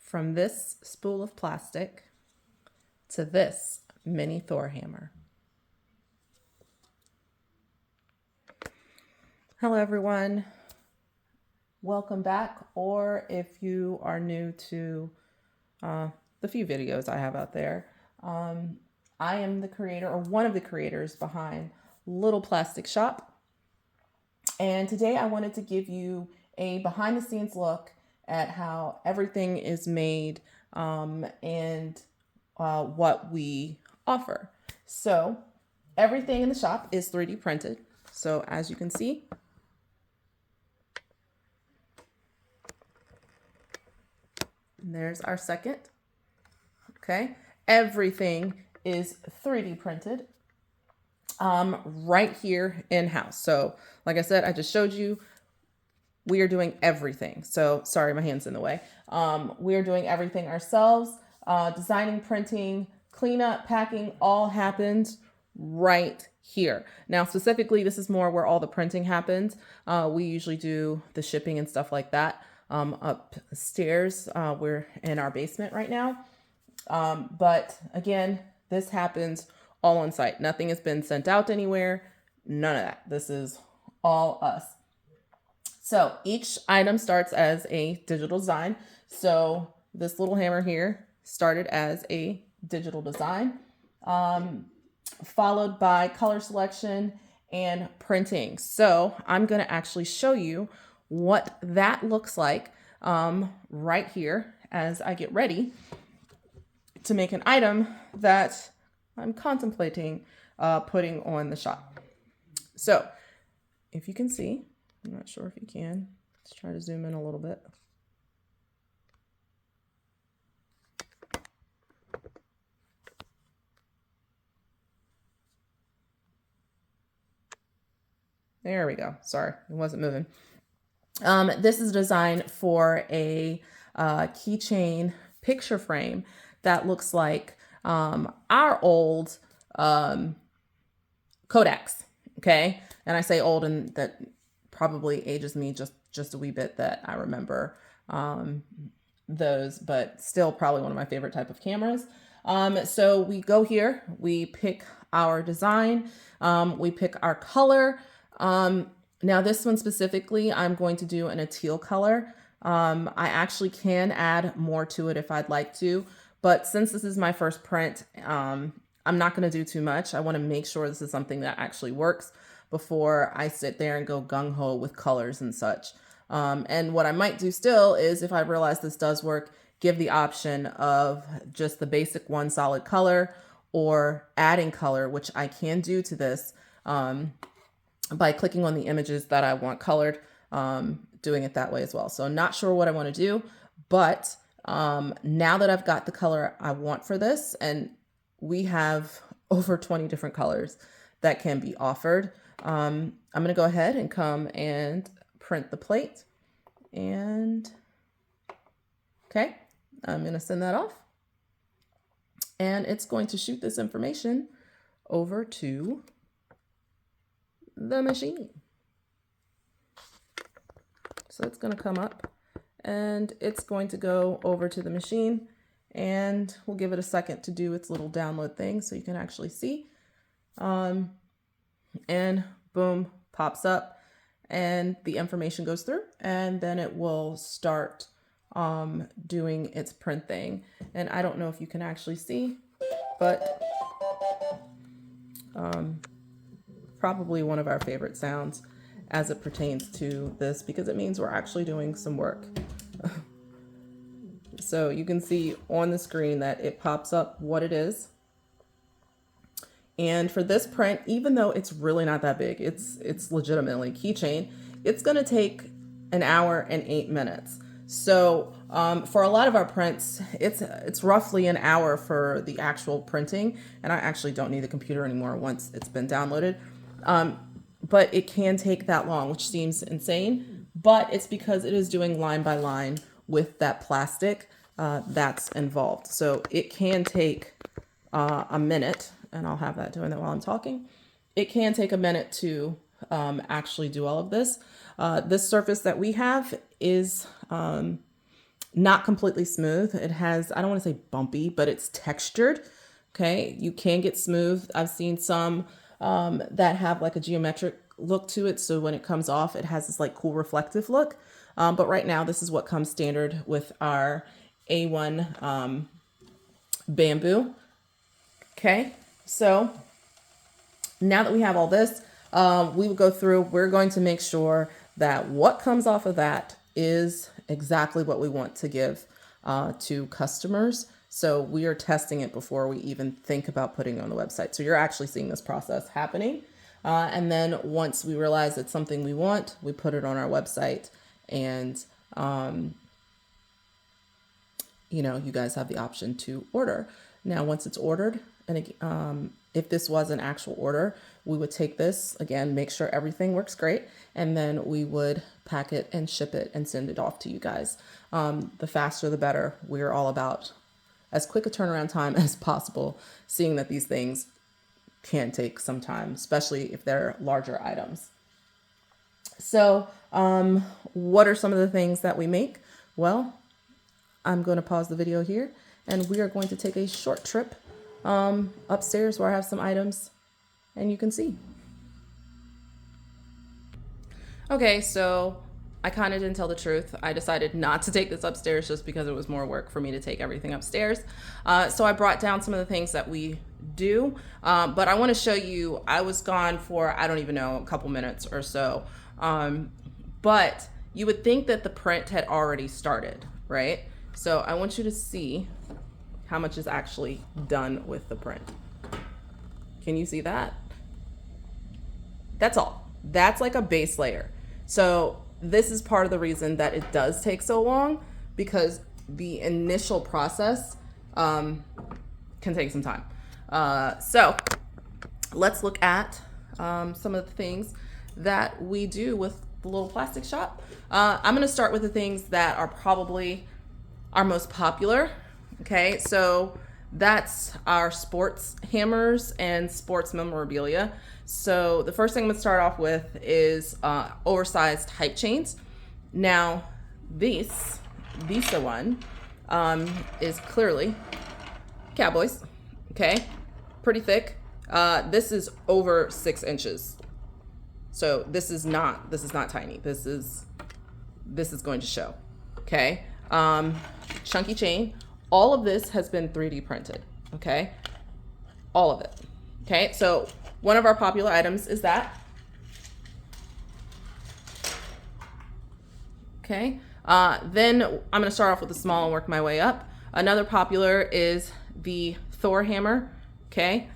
from this spool of plastic to this mini Thor hammer. Hello everyone, welcome back, or if you are new to the few videos I have out there, I am the creator, or one of the creators behind Lil Plastic Shop, and today I wanted to give you a behind the scenes look at how everything is made and what we offer. So everything in the shop is 3D printed. So as you can see, there's our second. Okay, everything is 3D printed right here in-house. So like I said, I just showed you, we are doing everything. So sorry, my hand's in the way. We are doing everything ourselves. Designing, printing, cleanup, packing, all happens right here. Now, specifically, this is more where all the printing happens. We usually do the shipping and stuff like that upstairs. We're in our basement right now. But again, this happens all on site. Nothing has been sent out anywhere. None of that. This is all us. So each item starts as a digital design. So this little hammer here started as a digital design, followed by color selection and printing. So I'm going to actually show you what that looks like right here as I get ready to make an item that I'm contemplating putting on the shop. So if you can see, I'm not sure if you can. Let's try to zoom in a little bit. There we go. Sorry, it wasn't moving. This is designed for a keychain picture frame that looks like our old Kodaks. Okay, and I say old, and that probably ages me just a wee bit that I remember those, but still probably one of my favorite type of cameras. So we go here, we pick our design, we pick our color. Now this one specifically, I'm going to do in a teal color. I actually can add more to it if I'd like to, but since this is my first print, I'm not going to do too much. I want to make sure this is something that actually works before I sit there and go gung-ho with colors and such. And what I might do still is, if I realize this does work, give the option of just the basic one solid color or adding color, which I can do to this by clicking on the images that I want colored, doing it that way as well. So not sure what I want to do, but now that I've got the color I want for this, and we have over 20 different colors that can be offered, I'm going to go ahead and come and print the plate. And okay, I'm going to send that off. And it's going to shoot this information over to the machine. So it's going to come up and it's going to go over to the machine, and we'll give it a second to do its little download thing so you can actually see. And boom, pops up and the information goes through, and then it will start doing its print thing. And I don't know if you can actually see, but probably one of our favorite sounds as it pertains to this, because it means we're actually doing some work. So you can see on the screen that it pops up what it is. And for this print, even though it's really not that big, it's legitimately keychain, it's going to take an hour and 8 minutes. So for a lot of our prints, it's roughly an hour for the actual printing, and I actually don't need the computer anymore once it's been downloaded. But it can take that long, which seems insane, but it's because it is doing line by line with that plastic that's involved. So it can take a minute, and I'll have that doing that while I'm talking. It can take a minute to actually do all of this. This surface that we have is not completely smooth. It has, I don't want to say bumpy, but it's textured. Okay, you can get smooth. I've seen some that have like a geometric look to it. So when it comes off, it has this like cool reflective look. But right now, this is what comes standard with our A1 bamboo. Okay, so now that we have all this, we will go through, we're going to make sure that what comes off of that is exactly what we want to give to customers. So we are testing it before we even think about putting it on the website. So you're actually seeing this process happening. And then once we realize it's something we want, we put it on our website, and you know, you guys have the option to order. Now, once it's ordered, and if this was an actual order, we would take this, again, make sure everything works great, and then we would pack it and ship it and send it off to you guys. The faster, the better. We're all about as quick a turnaround time as possible, seeing that these things can take some time, especially if they're larger items. So what are some of the things that we make? Well, I'm going to pause the video here, and we are going to take a short trip upstairs where I have some items, and you can see. Okay, so I kind of didn't tell the truth. I decided not to take this upstairs just because it was more work for me to take everything upstairs. So I brought down some of the things that we do, but I want to show you, I was gone for, I don't even know, a couple minutes or so. But you would think that the print had already started, right? So I want you to see how much is actually done with the print. Can you see that? That's all. That's like a base layer. So this is part of the reason that it does take so long, because the initial process can take some time. So let's look at some of the things that we do with the Lil Plastic Shop. I'm gonna start with the things that are probably our most popular. Okay, so that's our sports hammers and sports memorabilia. So the first thing I'm gonna start off with is oversized hype chains. Now, this one is clearly Cowboys. Okay, pretty thick. This is over 6 inches. So this is not tiny. This is going to show. Okay, chunky chain. All of this has been 3D printed. Okay, all of it. Okay, so one of our popular items is that. Okay, then I'm gonna start off with the small and work my way up. Another popular is the Thor hammer. Okay,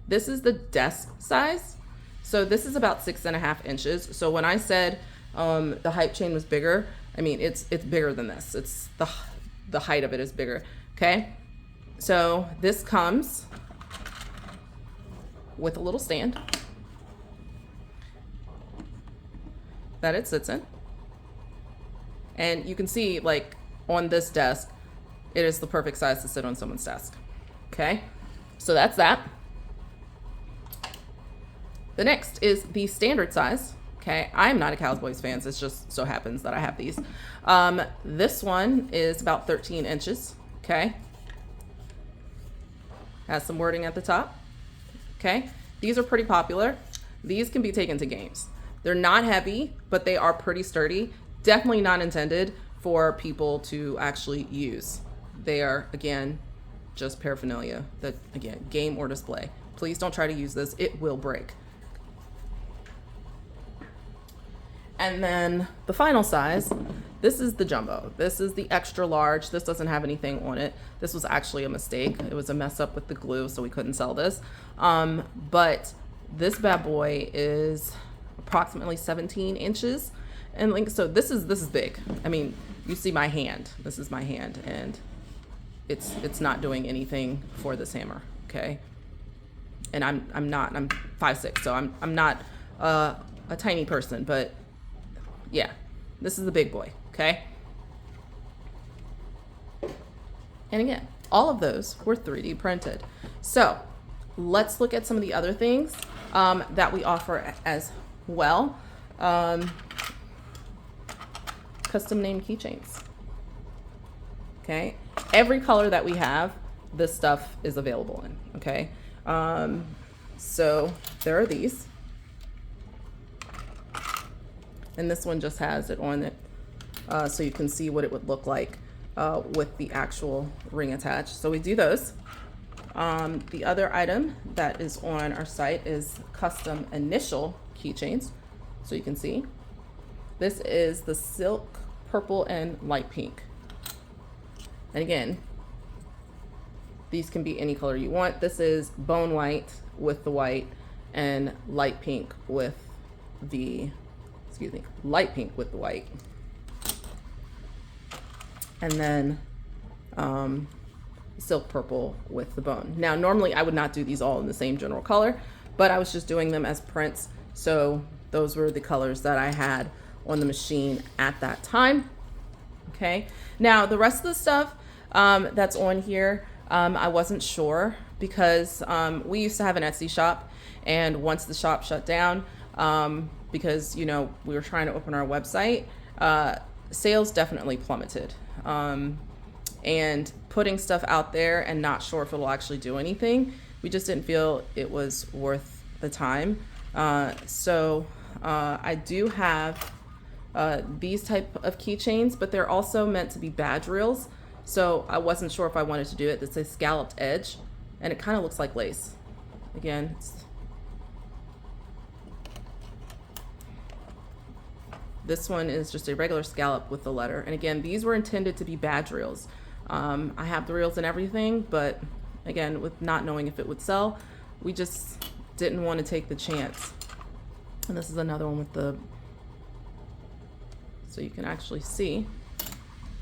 this is the desk size. So this is about 6.5 inches. So when I said the hype chain was bigger, I mean, it's bigger than this. It's the height of it is bigger. Okay, so this comes with a little stand that it sits in, and you can see, like, on this desk, it is the perfect size to sit on someone's desk. Okay, so that's that. The next is the standard size. Okay, I'm not a Cowboys fan, so it just so happens that I have these. This one is about 13 inches. Okay, has some wording at the top. Okay, these are pretty popular. These can be taken to games. They're not heavy, but they are pretty sturdy. Definitely not intended for people to actually use. They are, again, just paraphernalia that, again, game or display. Please don't try to use this. It will break. And then the final size, this is the jumbo. This is the extra large. This doesn't have anything on it. This was actually a mistake. It was a mess up with the glue, so we couldn't sell this. But this bad boy is approximately 17 inches. And like, so this is big. I mean, you see my hand. This is my hand, and it's not doing anything for this hammer. Okay. And I'm 5'6", so I'm not a tiny person, but yeah, this is the big boy. Okay. And again, all of those were 3D printed. So let's look at some of the other things that we offer as well. custom name keychains. Okay, every color that we have, this stuff is available in. Okay, so there are these, and this one just has it on it, so you can see what it would look like with the actual ring attached. So we do those. The other item that is on our site is custom initial keychains. So you can see this is the silk, purple, and light pink. And again, these can be any color you want. This is bone white with the white and light pink with the, light pink with the white. And then silk purple with the bone. Now, normally I would not do these all in the same general color, but I was just doing them as prints. So those were the colors that I had on the machine at that time. Okay. Now the rest of the stuff that's on here, I wasn't sure because we used to have an Etsy shop, and once the shop shut down, because we were trying to open our website, sales definitely plummeted. And putting stuff out there and not sure if it'll actually do anything, we just didn't feel it was worth the time. So I do have these type of keychains, but they're also meant to be badge reels. So I wasn't sure if I wanted to do it. It's a scalloped edge, and it kind of looks like lace. Again, this one is just a regular scallop with the letter. And again, these were intended to be badge reels. I have the reels and everything, but again, with not knowing if it would sell, we just didn't want to take the chance. And this is another one with the, so you can actually see.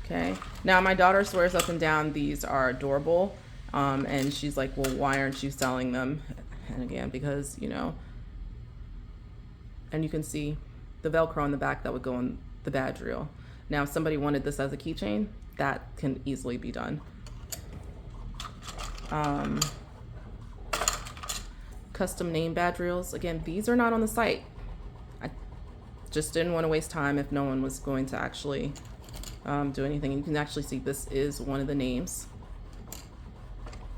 Okay. Now my daughter swears up and down these are adorable. And she's like, well, why aren't you selling them? And again, because, and you can see the Velcro on the back that would go on the badge reel. Now, if somebody wanted this as a keychain, that can easily be done. Custom name badge reels. Again, these are not on the site. I just didn't want to waste time if no one was going to actually do anything. You can actually see this is one of the names.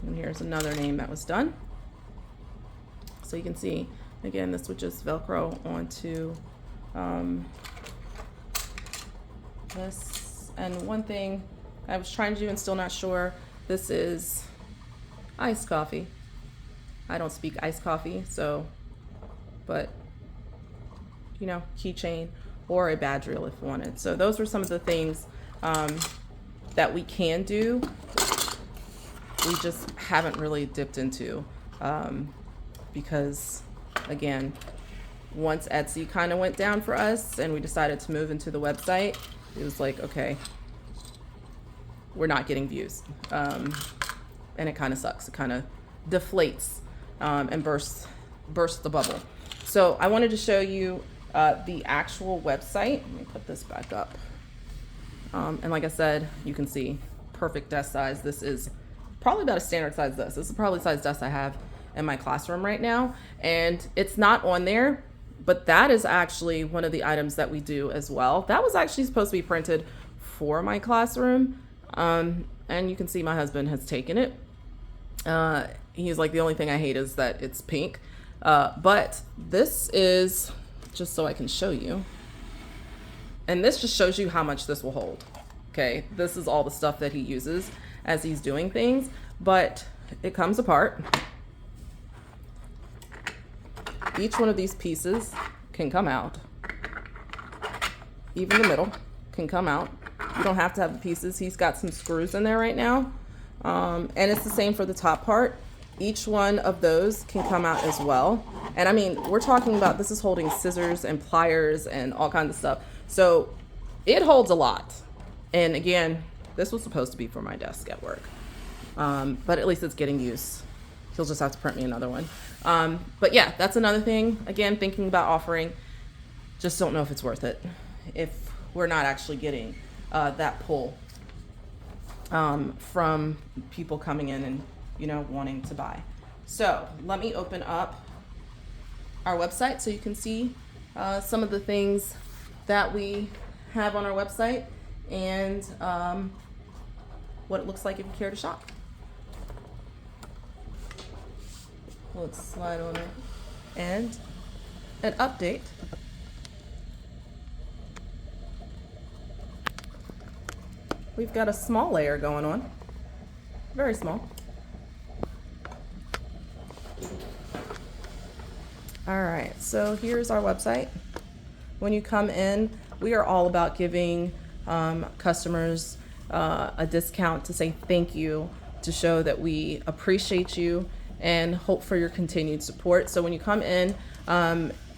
And here's another name that was done. So you can see, again, this would just Velcro onto this. And one thing I was trying to do and still not sure, this is iced coffee. I don't speak iced coffee, so, but, keychain or a badge reel if wanted. So those were some of the things that we can do. We just haven't really dipped into because, again, once Etsy kind of went down for us and we decided to move into the website, it was like, okay, we're not getting views. And it kind of sucks. It kind of deflates and bursts the bubble. So I wanted to show you the actual website. Let me put this back up. And like I said, you can see perfect desk size. This is probably about a standard size desk. This is probably the size desk I have in my classroom right now. And it's not on there, but that is actually one of the items that we do as well. That was actually supposed to be printed for my classroom. And you can see my husband has taken it. He's like, the only thing I hate is that it's pink. But this is, just so I can show you. And this just shows you how much this will hold. Okay, this is all the stuff that he uses as he's doing things, but it comes apart. Each one of these pieces can come out. Even the middle can come out. You don't have to have the pieces. He's got some screws in there right now. And it's the same for the top part. Each one of those can come out as well. And I mean, we're talking about, this is holding scissors and pliers and all kinds of stuff. So it holds a lot. And again, this was supposed to be for my desk at work. But at least it's getting used. He'll just have to print me another one. But yeah, that's another thing. Again, thinking about offering, just don't know if it's worth it. If we're not actually getting that pull from people coming in and, wanting to buy. So let me open up our website so you can see some of the things that we have on our website and what it looks like if you care to shop. Let's slide on it. And an update. We've got a small layer going on, very small. All right, so here's our website. When you come in, we are all about giving customers a discount to say thank you, to show that we appreciate you and hope for your continued support. So when you come in,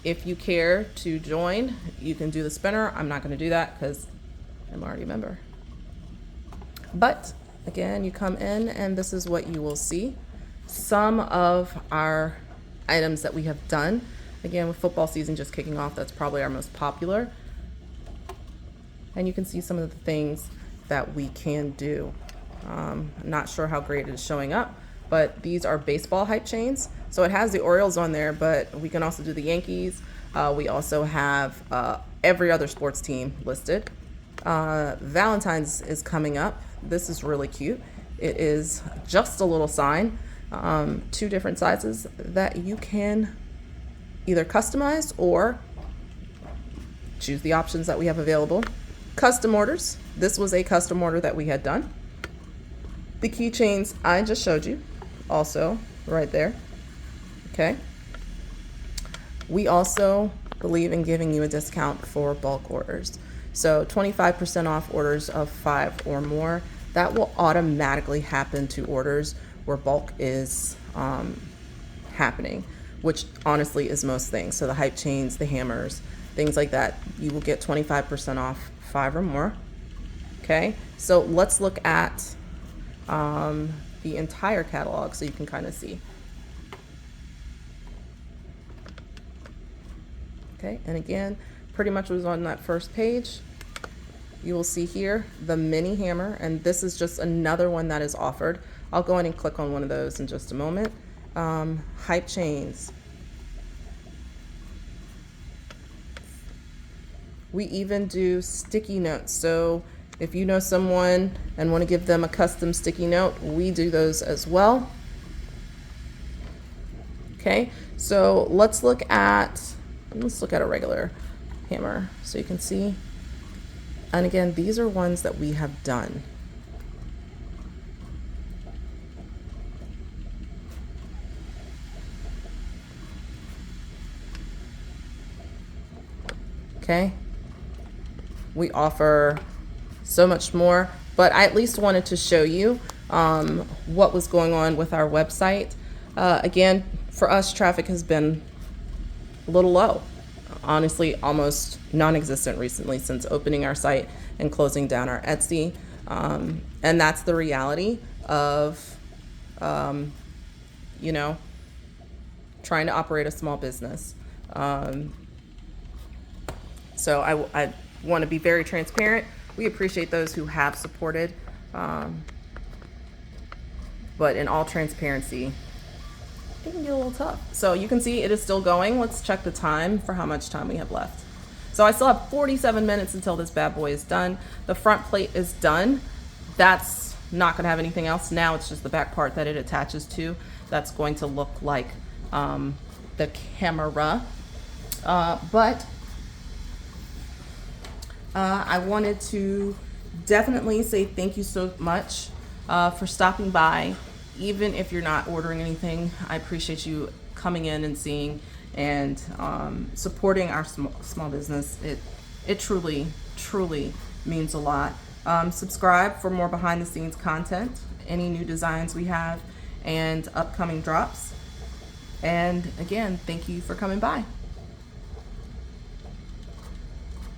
if you care to join, you can do the spinner. I'm not going to do that because I'm already a member. But again, you come in and this is what you will see. Some of our items that we have done. Again, with football season just kicking off, that's probably our most popular. And you can see some of the things that we can do. Not sure how great it is showing up, but these are baseball hype chains. So it has the Orioles on there, but we can also do the Yankees. We also have every other sports team listed. Valentine's is coming up. This is really cute. It is just a little sign, 2 different sizes that you can either customize or choose the options that we have available. Custom orders. This was a custom order that we had done. The keychains I just showed you, also right there. Okay. We also believe in giving you a discount for bulk orders. So 25% off orders of 5 or more. That will automatically happen to orders where bulk is happening, which honestly is most things. So the hype chains, the hammers, things like that, you will get 25% off 5 or more. Okay, so let's look at the entire catalog so you can kind of see. Okay, and again, pretty much was on that first page. You will see here the mini hammer, and this is just another one that is offered. I'll go in and click on one of those in just a moment. Hype chains. We even do sticky notes. So if you know someone and want to give them a custom sticky note, we do those as well. Okay, so let's look at a regular hammer so you can see. And again, these are ones that we have done. Okay, we offer so much more, but I at least wanted to show you what was going on with our website. Again, for us, traffic has been a little low. Honestly, almost non-existent recently since opening our site and closing down our Etsy. And that's the reality of, you know, trying to operate a small business. So I want to be very transparent. We appreciate those who have supported, but in all transparency, it can get a little tough. So you can see it is still going. Let's check the time for how much time we have left. So I still have 47 minutes until this bad boy is done. The front plate is done. That's not going to have anything else. Now it's just the back part that it attaches to. That's going to look like the camera. But I wanted to definitely say thank you so much for stopping by. Even if you're not ordering anything, I appreciate you coming in and seeing and supporting our small business. It truly means a lot. Subscribe for more behind the scenes content, any new designs we have, and upcoming drops. And again, thank you for coming by.